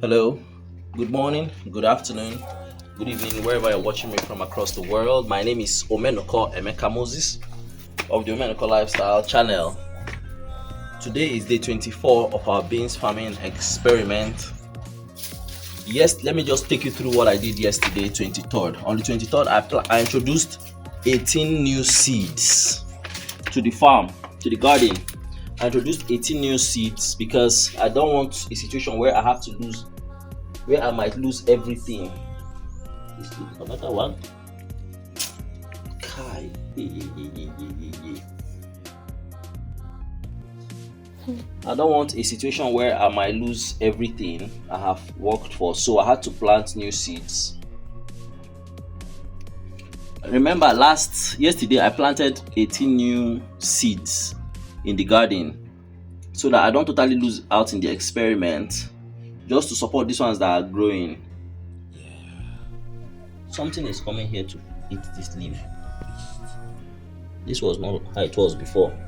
Hello, good morning, good afternoon, good evening, wherever you're watching me from across the world. My name is Omenoko Emeka Moses of the Omenoko Lifestyle channel. Today is day 24 of our beans farming experiment. Yes, let me just take you through what I did yesterday, 23rd. On the 23rd, I introduced 18 new seeds to the farm, to the garden. I introduced 18 new seeds because I don't want a situation where I might lose everything. Is it another one? Kai. I don't want a situation where I might lose everything I have worked for, so I had to plant new seeds. Remember yesterday I planted 18 new seeds in the garden so that I don't totally lose out in the experiment, just to support these ones that are growing. Something is coming here to eat this leaf. This was not how it was before.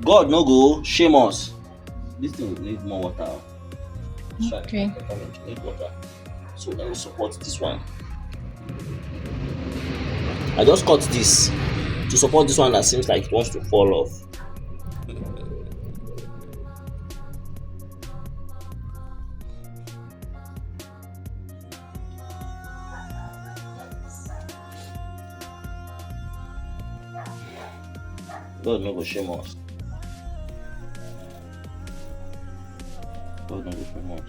God no go shame us. This thing will need more water. Okay. Need water. So let me support this one. I just cut this to support this one that seems like it wants to fall off. God no go shame us. God no go shame us.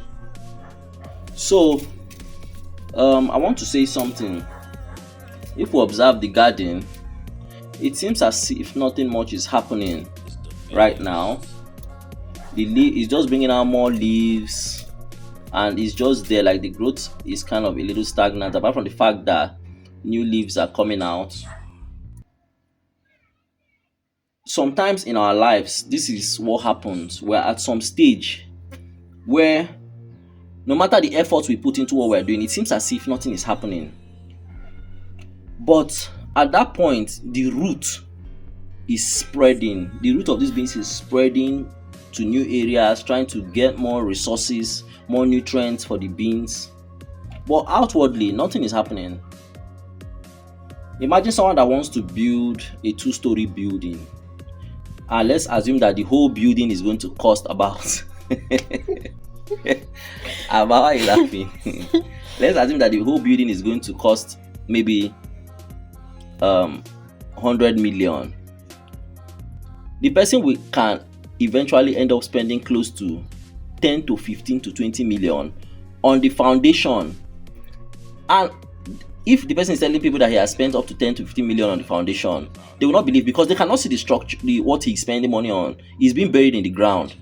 So, I want to say something. If we observe the garden, it seems as if nothing much is happening right now. The leaf is just bringing out more leaves, and it's just there. Like the growth is kind of a little stagnant, apart from the fact that new leaves are coming out. Sometimes in our lives, this is what happens. We're at some stage where no matter the effort we put into what we're doing, it seems as if nothing is happening. But at that point, the root is spreading. The root of these beans is spreading to new areas, trying to get more resources, more nutrients for the beans. But outwardly, nothing is happening. Imagine someone that wants to build a 2-story building. And let's assume that the whole building is going to cost about about why are you laughing? Let's assume that the whole building is going to cost maybe 100 million. The person can eventually end up spending close to 10 to 15 to 20 million on the foundation. And if the person is telling people that he has spent up to 10 to 15 million on the foundation, they will not believe because they cannot see the structure, what he's spending money on. He's being buried in the ground.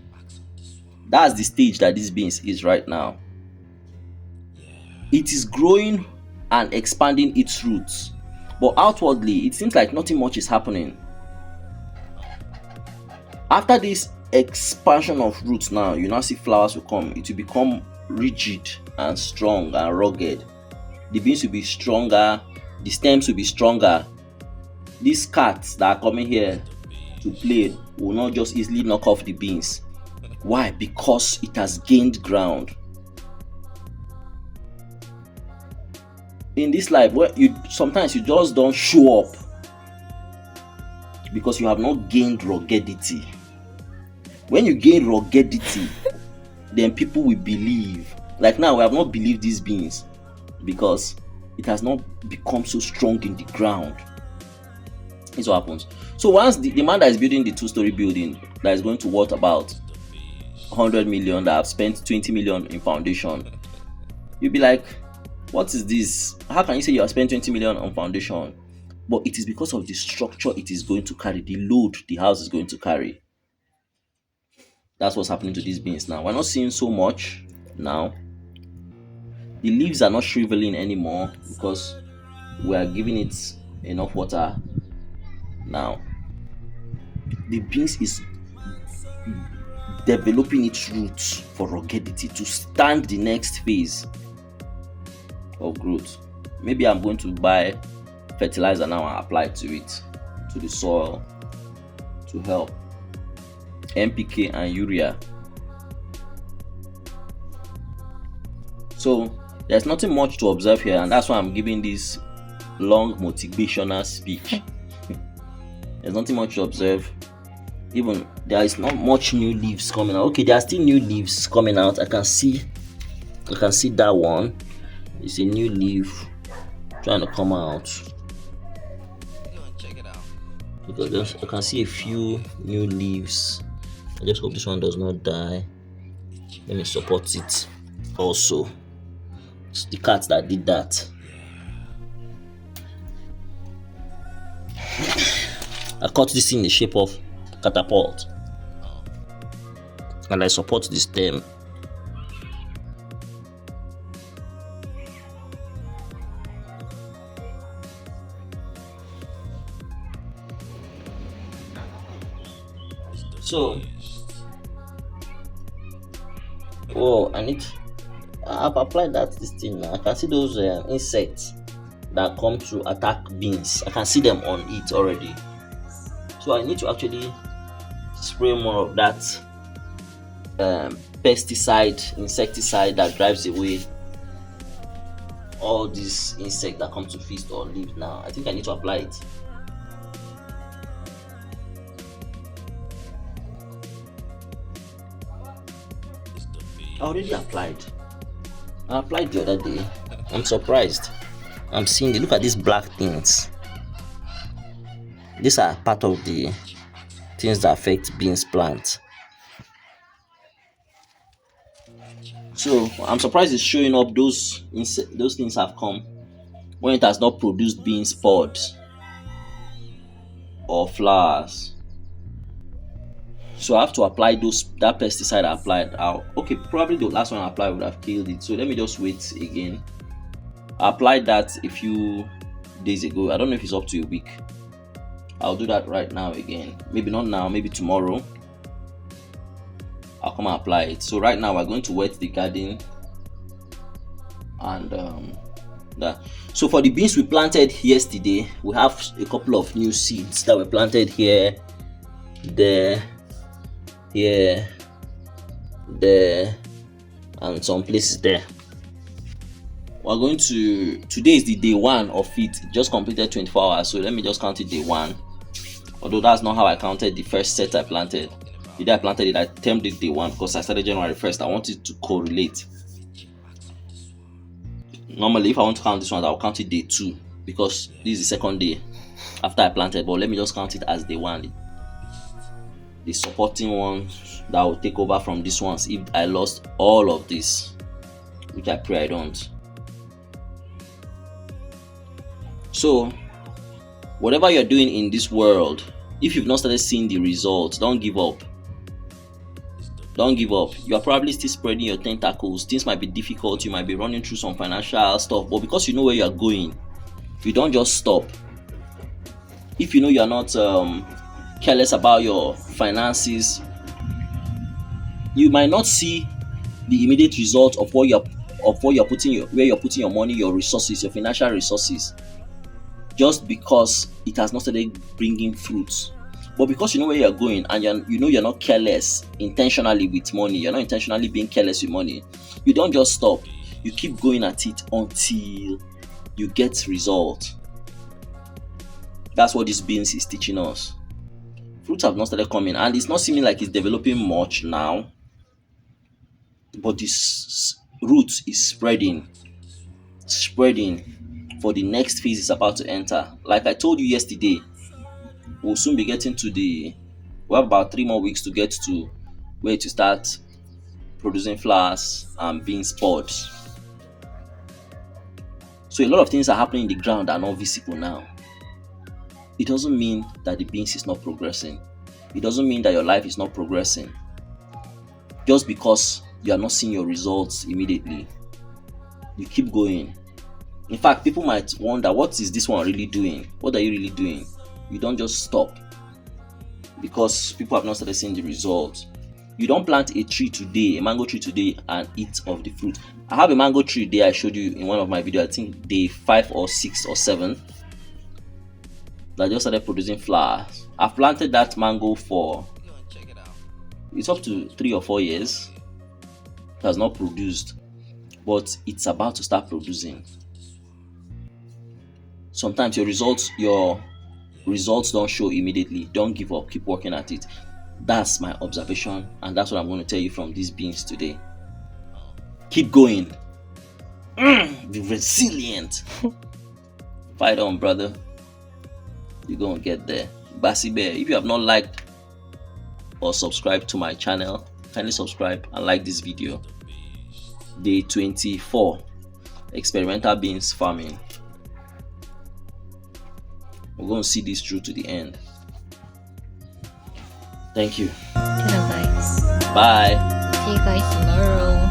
That's the stage that this beans is right now. It is growing and expanding its roots, but outwardly it seems like nothing much is happening. After this expansion of roots, now you now see flowers will come. It will become rigid and strong and rugged. The beans will be stronger, the stems will be stronger. These cats that are coming here to play will not just easily knock off the beans. Why? Because it has gained ground. In this life, where sometimes you just don't show up because you have not gained ruggedity. When you gain ruggedity, then people will believe. Like now, we have not believed these beans because it has not become so strong in the ground. This is what happens. So once the man that is building the 2-story building that is going to worth about 100 million, that have spent 20 million in foundation, you'll be like, what is this? How can you say you have spent 20 million on foundation? But it is because of the structure it is going to carry, the load the house is going to carry. That's what's happening to these beans now. We're not seeing so much now. The leaves are not shriveling anymore because we are giving it enough water now. The beans is developing its roots for ruggedity to stand the next phase of growth. Maybe I'm going to buy fertilizer now and apply to it, to the soil, to help. NPK and urea. So there's nothing much to observe here, and that's why I'm giving this long motivational speech. There's nothing much to observe. Even there is not much new leaves coming out. Okay, there are still new leaves coming out. I can see that one. It's a new leaf trying to come out. Because I can see a few new leaves. I just hope this one does not die. Let me support it also. It's the cat that did that. I cut this in the shape of catapult and I support the stem. So, I've applied this thing now. I can see those insects that come to attack beans. I can see them on it already. So I need to actually spray more of that pesticide, insecticide that drives away all these insects that come to feast on leaf now. I think I need to apply it. I already applied. I applied the other day. I'm surprised. I'm seeing look at these black things. These are part of the things that affect beans plant. So I'm surprised it's showing up. Those things have come when it has not produced beans pods or flowers. So I have to apply that pesticide I applied out. Okay, probably the last one I applied would have killed it. So let me just wait again. I applied that a few days ago. I don't know if it's up to a week. I'll do that right now again. Maybe not now, maybe tomorrow. I'll come and apply it. So right now we're going to wet the garden and that. So for the beans we planted yesterday, we have a couple of new seeds that were planted here, there, here, there, and some places there. We're going to, today is the day one of it. Just completed 24 hours, so let me just count it day one. Although that's not how I counted the first set I planted. The day I planted it, I termed it day one because I started January 1st. I wanted to correlate. Normally, if I want to count this one, I'll count it day two because this is the second day after I planted. But let me just count it as day one. The supporting ones that will take over from these ones if I lost all of this, which I pray I don't. So, whatever you're doing in this world, if you've not started seeing the results, don't give up. Don't give up. You are probably still spreading your tentacles. Things might be difficult. You might be running through some financial stuff, but because you know where you are going, you don't just stop. If you know you are not careless about your finances, you might not see the immediate result of where you're putting your money, your resources, your financial resources, just because it has not started bringing fruits. But because you know where you're going and you know you're not careless intentionally with money, you're not intentionally being careless with money, you don't just stop. You keep going at it until you get results. That's what this beans is teaching us. Fruits have not started coming, and it's not seeming like it's developing much now, but this root is spreading for the next phase is about to enter. Like I told you yesterday, we'll soon be getting to we have about 3 more weeks to get to where to start producing flowers and beans pods. So a lot of things are happening in the ground that are not visible now. It doesn't mean that the beans is not progressing. It doesn't mean that your life is not progressing. Just because you are not seeing your results immediately, you keep going. In fact, people might wonder, what is this one really doing? What are you really doing? You don't just stop because people have not started seeing the results. You don't plant a tree today, a mango tree today, and eat of the fruit. I have a mango tree there I showed you in one of my videos, I think day 5 or 6 or 7, that just started producing flowers. I've planted that mango for, it's up to 3 or 4 years. It has not produced. but it's about to start producing. Sometimes your results don't show immediately. Don't give up, keep working at it. That's my observation, and that's what I'm going to tell you from these beans today. Keep going. Be resilient. Fight on, brother. You're going to get there. Bassy Bear, if you have not liked or subscribed to my channel, kindly subscribe and like this video. Day 24, experimental beans farming. We're going to see this through to the end. Thank you. Hello guys. Bye. See you guys tomorrow.